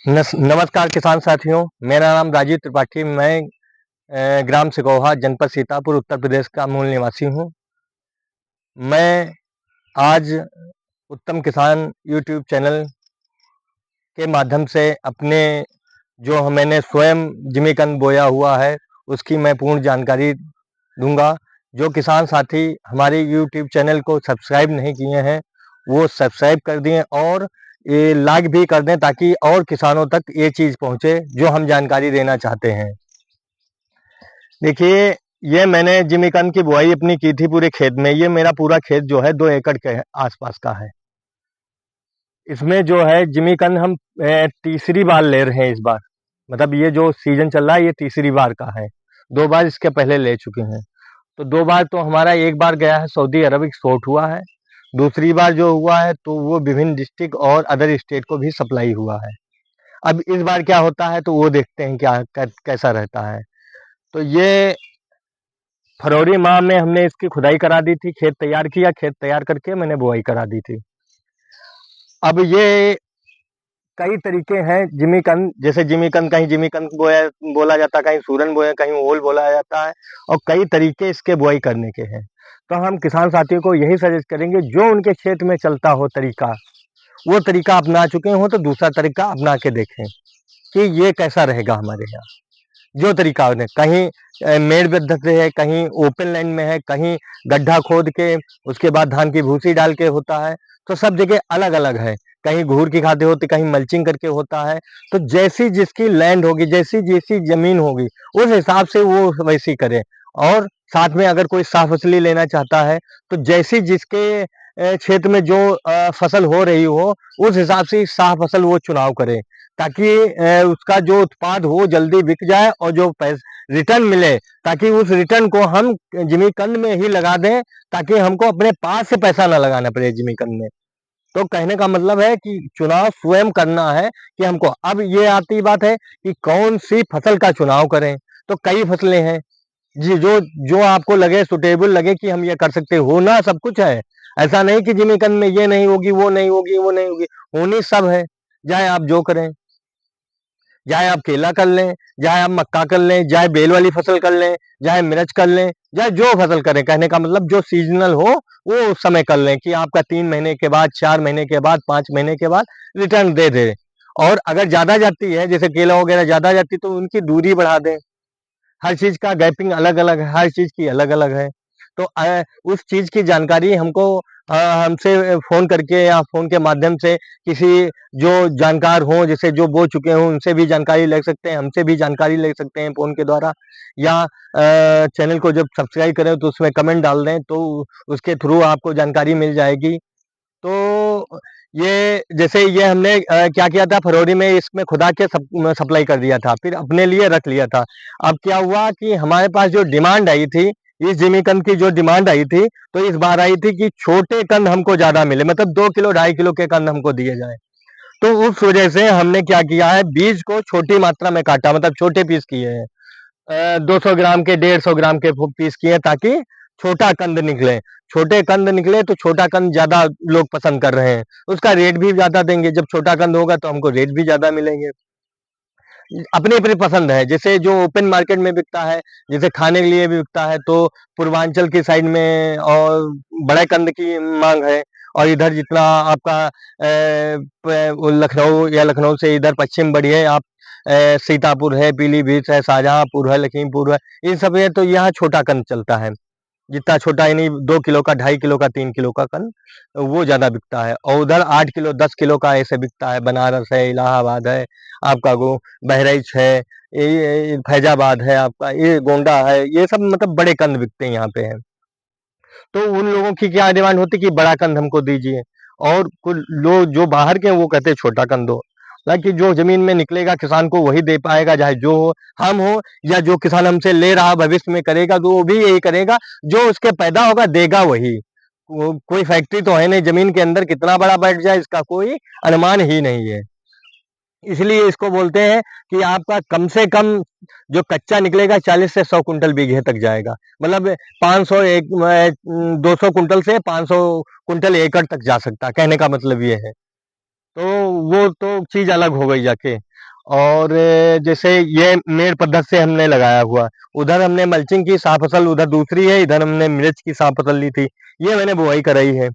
नमस्कार किसान साथियों, मेरा नाम राजीव त्रिपाठी। मैं ग्राम सिकोहा, जनपद सीतापुर, उत्तर प्रदेश का मूल निवासी हूँ। मैं आज उत्तम किसान यूट्यूब चैनल के माध्यम से अपने जो मैंने स्वयं जिमीकंद बोया हुआ है, उसकी मैं पूर्ण जानकारी दूँगा। जो किसान साथी हमारे यूट्यूब चैनल को सब्सक्राइब नहीं किए हैं, वो सब्सक्राइब कर दें और ये लाइक भी कर दें, ताकि और किसानों तक ये चीज़ पहुँचे जो हम जानकारी देना चाहते हैं। देखिए, ये मैंने जिमीकंद की बुआई अपनी की थी पूरे खेत में। ये मेरा पूरा खेत जो है 2 एकड़ के आसपास का है। इसमें जो है जिमीकंद हम तीसरी बार ले रहे हैं इस बार। मतलब ये जो सीजन चल रहा है, ये तीसरी बार का है। 2 बार इसके पहले ले चुके हैं। तो 2 बार तो हमारा, एक बार गया है सऊदी अरब, एक्सपोर्ट हुआ है। दूसरी बार जो हुआ है तो वो विभिन्न डिस्ट्रिक्ट और अदर स्टेट को भी सप्लाई हुआ है। अब इस बार क्या होता है तो वो देखते हैं क्या कैसा रहता है। तो ये फरवरी माह में हमने इसकी खुदाई करा दी थी, खेत तैयार किया, खेत तैयार करके मैंने बुआई करा दी थी। अब ये कई तरीके हैं जिमीकंद, जैसे जिमीकंद कहीं जिमीकंद बोया बोला जाता है, कहीं सूरन बोया, कहीं ओल बोला जाता है, और कई तरीके इसके बुआई करने के हैं। तो हम किसान साथियों को यही सजेस्ट करेंगे, जो उनके क्षेत्र में चलता हो तरीका, वो तरीका अपना चुके हो तो दूसरा तरीका अपना के देखें कि ये कैसा रहेगा हमारे यहाँ। जो तरीका है, कहीं मेड़ पद्धति है, कहीं ओपन लाइन में है, कहीं गड्ढा खोद के उसके बाद धान की भूसी डाल के होता है। तो सब जगह अलग अलग है। कहीं घूर की खाते होती, कहीं मल्चिंग करके होता है। तो जैसी जिसकी लैंड होगी, जैसी जैसी जमीन होगी, उस हिसाब से वो वैसी करे। और साथ में अगर कोई साफ फसली लेना चाहता है तो जैसी जिसके क्षेत्र में जो फसल हो रही हो, उस हिसाब से साफ फसल वो चुनाव करे, ताकि उसका जो उत्पाद हो जल्दी बिक जाए और जो रिटर्न मिले, ताकि उस रिटर्न को हम जिमीकंद में ही लगा दें, ताकि हमको अपने पास से पैसा ना लगाना पड़े जिमीकंद में। तो कहने का मतलब है कि चुनाव स्वयं करना है कि हमको। अब ये आती बात है कि कौन सी फसल का चुनाव करें। तो कई फसलें हैं जी, जो जो आपको लगे, सुटेबल लगे कि हम ये कर सकते हैं। होना सब कुछ है। ऐसा नहीं कि जिमीकंद में ये नहीं होगी, वो नहीं होगी, वो नहीं होगी। होनी सब है। चाहे आप जो करें, चाहे आप केला कर लें, चाहे आप मक्का कर लें, चाहे बेल वाली फसल कर लें, चाहे मिर्च कर लें, चाहे जो फसल करें। कहने का मतलब जो सीजनल हो वो उस समय कर लें, कि आपका 3 महीने के बाद, 4 महीने के बाद, 5 महीने के बाद रिटर्न दे दे। और अगर ज्यादा जाती है, जैसे केला वगैरह ज्यादा जाती है, तो उनकी दूरी बढ़ा दें। हर चीज का गैपिंग अलग अलग है, हर चीज की अलग अलग है। तो उस चीज की जानकारी हमको हमसे फोन करके या फोन के माध्यम से किसी जो जानकार हो, जैसे जो बो चुके हों, उनसे भी जानकारी ले सकते हैं, हमसे भी जानकारी ले सकते हैं फोन के द्वारा। या चैनल को जब सब्सक्राइब करें तो उसमें कमेंट डाल दें, तो उसके थ्रू आपको जानकारी मिल जाएगी। तो ये जैसे ये हमने क्या किया था, फरवरी में इसमें खुदा के सप्लाई कर दिया था, फिर अपने लिए रख लिया था। अब क्या हुआ कि हमारे पास जो डिमांड आई थी, इस जिमीकंद की जो डिमांड आई थी, तो इस बार आई थी कि छोटे कंद हमको ज्यादा मिले, मतलब 2 किलो 2.5 किलो के कंद हमको दिए जाए। तो उस वजह से हमने क्या किया है, बीज को छोटी मात्रा में काटा, मतलब छोटे पीस किए हैं। 200 ग्राम के, 150 ग्राम के पीस किए, ताकि छोटा कंद निकले। छोटे कंद निकले तो छोटा कंद ज्यादा लोग पसंद कर रहे हैं। उसका रेट भी ज्यादा देंगे। जब छोटा कंद होगा तो हमको रेट भी ज्यादा मिलेंगे। अपनी अपनी पसंद है। जैसे जो ओपन मार्केट में बिकता है, जैसे खाने के लिए भी बिकता है, तो पूर्वांचल की साइड में और बड़े कंद की मांग है। और इधर जितना आपका वो लखनऊ, या लखनऊ से इधर पश्चिम बढ़िए आप, सीतापुर है, पीलीभीत है, शाहजहांपुर है, लखीमपुर है, इन सब में तो यहाँ छोटा कंद चलता है। जितना छोटा, यानी 2 किलो का, 2.5 किलो का, 3 किलो का कंद, वो ज्यादा बिकता है। और उधर 8 किलो, 10 किलो का ऐसे बिकता है। बनारस है, इलाहाबाद है, आपका वो बहराइच है, ये फैजाबाद है, आपका ये गोंडा है, ये सब मतलब बड़े कंद बिकते हैं यहाँ पे है। तो उन लोगों की क्या डिमांड होती है कि बड़ा कंद हमको दीजिए। और कुछ लोग जो बाहर के हैं वो कहते हैं छोटा कंद दो। हालांकि जो जमीन में निकलेगा किसान को वही दे पाएगा, चाहे जो हो, हम हो, या जो किसान हमसे ले रहा भविष्य में करेगा तो वो भी यही करेगा। जो उसके पैदा होगा देगा वही। कोई फैक्ट्री तो है नहीं, जमीन के अंदर कितना बड़ा बैठ जाए इसका कोई अनुमान ही नहीं है। इसलिए इसको बोलते हैं कि आपका कम से कम जो कच्चा निकलेगा 40 से 100 कुंटल बीघे तक जाएगा। मतलब 500 एक 200 कुंटल से 500 कुंटल एकड़ तक जा सकता है। कहने का मतलब ये है। तो वो तो चीज अलग हो गई जाके। और जैसे ये मेड़ पद्धति से हमने लगाया हुआ, उधर हमने मल्चिंग की साफ फसल, उधर दूसरी है, इधर हमने मिर्च की साफ फसल ली थी। ये मैंने बुआई कराई है।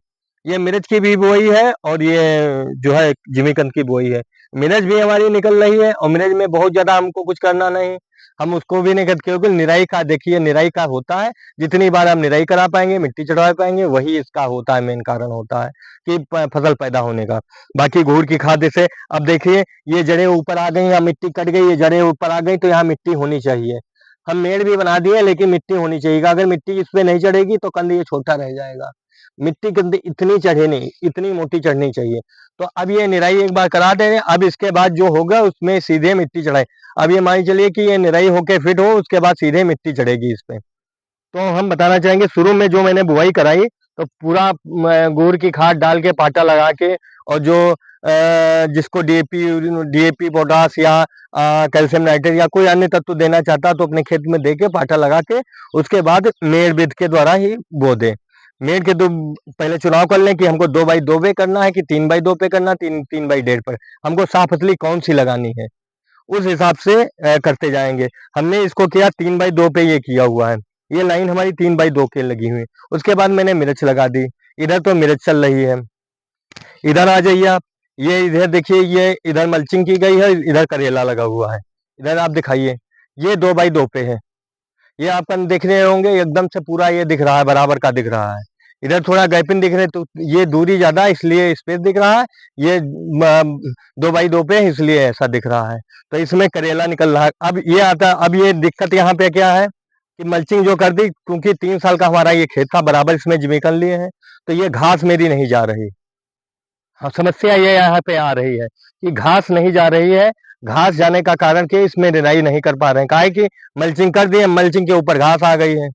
ये मिर्च की भी बुआई है और ये जो है जिमीकंद की बुआई है। मिर्च भी हमारी निकल रही है और मिर्च में बहुत ज्यादा हमको कुछ करना नहीं, हम उसको भी नहीं करते, क्योंकि निराई का देखिए, निराई का होता है, जितनी बार हम निराई करा पाएंगे, मिट्टी चढ़वा पाएंगे, वही इसका होता है, मेन कारण होता है कि फसल पैदा होने का। बाकी घूर की खाद से, अब देखिए ये जड़ें ऊपर आ गई, यहाँ मिट्टी कट गई, ये जड़ें ऊपर आ गई, तो यहाँ मिट्टी होनी चाहिए। हम मेड़ भी बना दिए लेकिन मिट्टी होनी चाहिए, अगर मिट्टी इस पे नहीं चढ़ेगी तो कंद ये छोटा रह जाएगा। मिट्टी कंद इतनी चढ़े नहीं, इतनी मोटी चढ़नी चाहिए। तो अब ये निराई एक बार करा दे रहे हैं, अब इसके बाद जो होगा उसमें सीधे मिट्टी चढ़ाए। अब ये मान चलिए कि ये निराई होके फिट हो, उसके बाद सीधे मिट्टी चढ़ेगी इस पे। तो हम बताना चाहेंगे, शुरू में जो मैंने बुआई कराई तो पूरा गुड़ की खाद डाल के पाटा लगा के, और जो जिसको डीएपी डीएपी पोटास या कैल्शियम नाइट्रेट या कोई अन्य तत्व देना चाहता तो अपने खेत में दे के पाटा लगा के उसके बाद मेड़ विधि के द्वारा ही बो दे। मेड़ के दो पहले चुनाव कर लें कि हमको 2x2 पे करना है कि 3x2 पे करना, 3x1.5 पर, हमको साफ पतली कौन सी लगानी है, उस हिसाब से करते जाएंगे। हमने इसको किया 3x2 पे, ये किया हुआ है, ये लाइन हमारी 3x2 के लगी हुई। उसके बाद मैंने मिर्च लगा दी, इधर तो मिर्च चल रही है। इधर आ जाइए आप, ये इधर देखिए, ये इधर मल्चिंग की गई है, इधर करेला लगा हुआ है। इधर आप दिखाइए, ये 2x2 पे है, ये आपका देख रहे होंगे एकदम से पूरा ये दिख रहा है, बराबर का दिख रहा है। इधर थोड़ा गैपिंग दिख रहे, तो ये दूरी ज्यादा है इसलिए स्पेस दिख रहा है, ये 2x2 पे है इसलिए ऐसा दिख रहा है। तो इसमें करेला निकल रहा है। अब ये आता, अब ये दिक्कत यहाँ पे क्या है कि मल्चिंग जो कर दी, क्योंकि 3 साल का हमारा ये खेत था, बराबर इसमें जिमीकंद लिए हैं, तो ये घास मेरी नहीं जा रही। हाँ, समस्या ये यहाँ पे आ रही है कि घास नहीं जा रही है। घास जाने का कारण कि इसमें निराई नहीं कर पा रहे हैं, काहे कि मल्चिंग कर दिए, मल्चिंग के ऊपर घास आ गई है।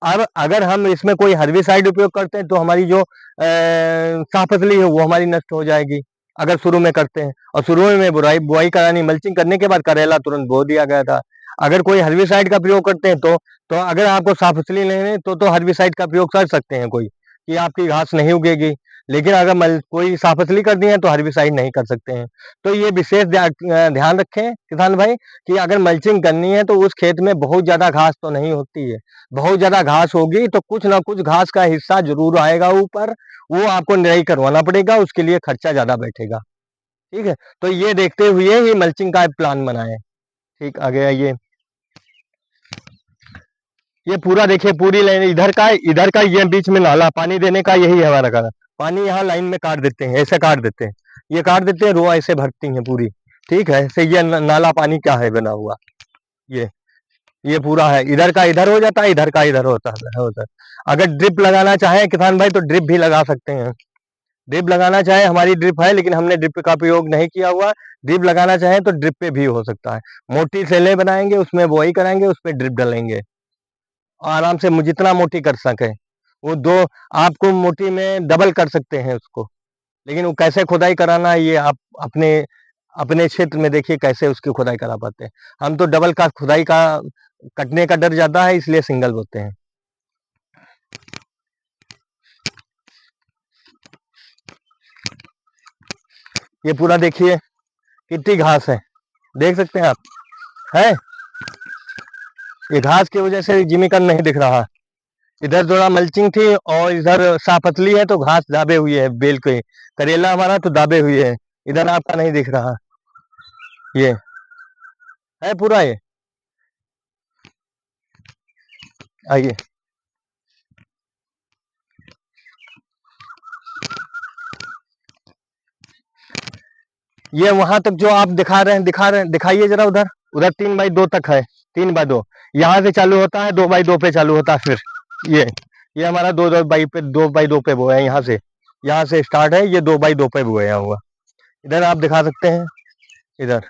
अब अगर हम इसमें कोई हर्बिसाइड उपयोग करते हैं तो हमारी जो साफ फसली है वो हमारी नष्ट हो जाएगी, अगर शुरू में करते हैं। और शुरू में बुराई बुआई करानी, मल्चिंग करने के बाद करेला तुरंत बो दिया गया था। अगर कोई हर्बिसाइड का प्रयोग करते हैं तो अगर आपको साफ फसली लेने तो हर्बिसाइड का प्रयोग कर सकते हैं कोई, कि आपकी घास नहीं उगेगी। लेकिन अगर कोई साफ फसली कर दी है तो हर्बिसाइड नहीं कर सकते हैं। तो ये विशेष ध्यान रखें किसान भाई, कि अगर मल्चिंग करनी है तो उस खेत में बहुत ज्यादा घास तो नहीं होती है। बहुत ज्यादा घास होगी तो कुछ ना कुछ घास का हिस्सा जरूर आएगा ऊपर, वो आपको निराई करवाना पड़ेगा, उसके लिए खर्चा ज्यादा बैठेगा। ठीक है, तो ये देखते हुए ही मल्चिंग का प्लान बनाएं। ठीक, आगे आइए। ये पूरा देखिए, पूरी लाइन इधर का ये बीच में नाला, पानी देने का यही है हमारा कारण। पानी यहाँ लाइन में काट देते हैं, ऐसे काट देते हैं, ये काट देते हैं, रुआ ऐसे भरती हैं पूरी। ठीक है, ऐसे ये नाला पानी क्या है बना हुआ, ये ये पूरा है, इधर का इधर हो जाता है, इधर का इधर होता है। अगर ड्रिप लगाना चाहे किसान भाई तो ड्रिप भी लगा सकते हैं। ड्रिप लगाना चाहे, हमारी ड्रिप है लेकिन हमने ड्रिप का प्रयोग नहीं किया हुआ। ड्रिप लगाना चाहे तो ड्रिप पे भी हो सकता है। मोटी सेलें बनाएंगे, उसमें बुआई कराएंगे, उस पर ड्रिप डालेंगे, आराम से जितना मोटी कर सके वो दो, आपको मोटी में डबल कर सकते हैं उसको। लेकिन वो कैसे खुदाई कराना है ये आप अपने अपने क्षेत्र में देखिए कैसे उसकी खुदाई करा पाते हैं। हम तो डबल का खुदाई का, कटने का डर ज्यादा है इसलिए सिंगल बोते हैं। ये पूरा देखिए कितनी घास है, देख सकते हैं आप, है। ये घास की वजह से जिमीकंद नहीं दिख रहा। इधर थोड़ा मल्चिंग थी और इधर साफतली है तो घास दाबे हुई है बेल के। करेला हमारा तो दाबे हुए है, इधर आपका नहीं दिख रहा। ये है पूरा, ये आइए। ये वहां तक जो आप दिखा रहे हैं दिखाइए जरा उधर, उधर 3x2 तक है। 3x2 यहाँ से चालू होता है, 2x2 पे चालू होता है फिर। ये ये हमारा 2x2 पे बोया है, यहाँ से स्टार्ट है, ये 2x2 पे बोया हुआ। इधर आप दिखा सकते हैं, इधर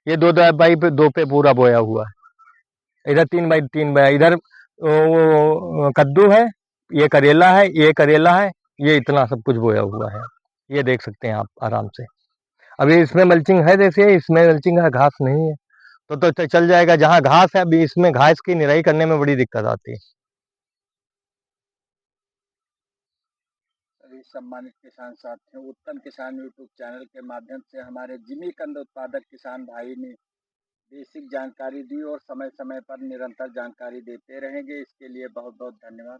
ये 2x2 पे पूरा बोया हुआ है। इधर 3x3 इधर वो कद्दू है, ये करेला है, ये करेला है, ये इतना सब कुछ बोया हुआ है। ये देख सकते हैं आप आराम से। अभी इसमें मल्चिंग है, देखिए इसमें मल्चिंग है, घास नहीं है। तो चल जाएगा, जहाँ घास है अभी इसमें घास की निराई करने में बड़ी दिक्कत आती है। सम्मानित किसान साथियों, उत्तम किसान यूट्यूब चैनल के माध्यम से हमारे जिमीकंद उत्पादक किसान भाई ने बेसिक जानकारी दी और समय-समय पर निरंतर जानकारी देते रहेंगे। इसके लिए बहुत-बहुत धन्यवाद।